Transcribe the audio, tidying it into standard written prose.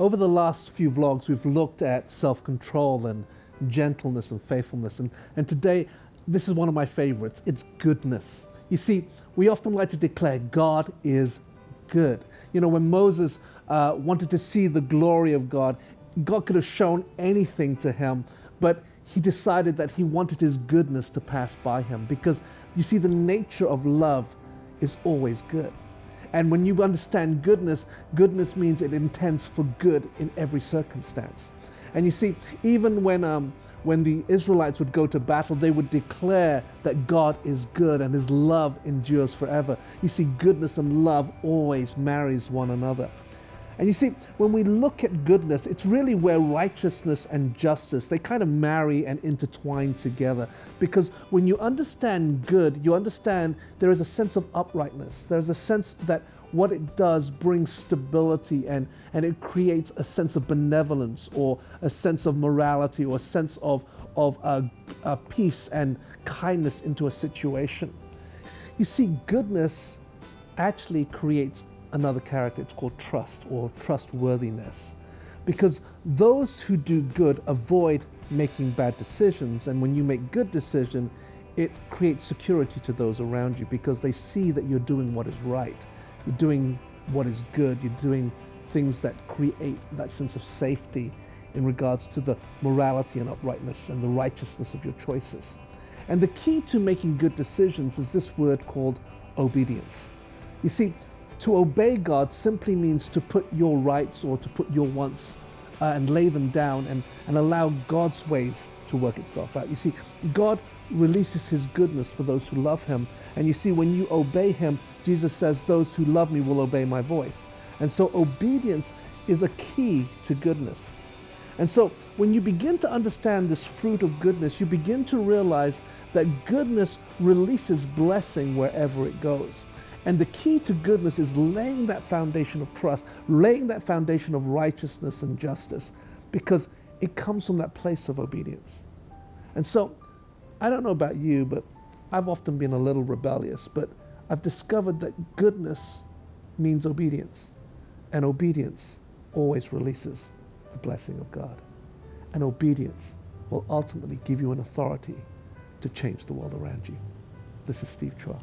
Over the last few vlogs, we've looked at self-control and gentleness and faithfulness. And today, this is one of my favorites. It's goodness. You see, we often like to declare God is good. You know, when Moses wanted to see the glory of God, God could have shown anything to him, but he decided that he wanted his goodness to pass by him, because you see, the nature of love is always good. And when you understand goodness, goodness means it intends for good in every circumstance. And you see, even when the Israelites would go to battle, they would declare that God is good and his love endures forever. You see, goodness and love always marries one another. And you see, when we look at goodness, it's really where righteousness and justice, they kind of marry and intertwine together. Because when you understand good, you understand there is a sense of uprightness. There's a sense that what it does brings stability, and it creates a sense of benevolence, or a sense of morality, or a sense of peace and kindness into a situation. You see, goodness actually creates another character. It's called trust, or trustworthiness, because those who do good avoid making bad decisions, and when you make good decisions, it creates security to those around you, because they see that you're doing what is right, you're doing what is good, you're doing things that create that sense of safety in regards to the morality and uprightness and the righteousness of your choices. And the key to making good decisions is this word called obedience. You see, to obey God simply means to put your rights, or to put your wants and lay them down, and allow God's ways to work itself out. You see, God releases his goodness for those who love him. And you see, when you obey him, Jesus says, those who love me will obey my voice. And so obedience is a key to goodness. And so when you begin to understand this fruit of goodness, you begin to realize that goodness releases blessing wherever it goes. And the key to goodness is laying that foundation of trust, laying that foundation of righteousness and justice, because it comes from that place of obedience. And so, I don't know about you, but I've often been a little rebellious, but I've discovered that goodness means obedience, and obedience always releases the blessing of God. And obedience will ultimately give you an authority to change the world around you. This is Steve Chua.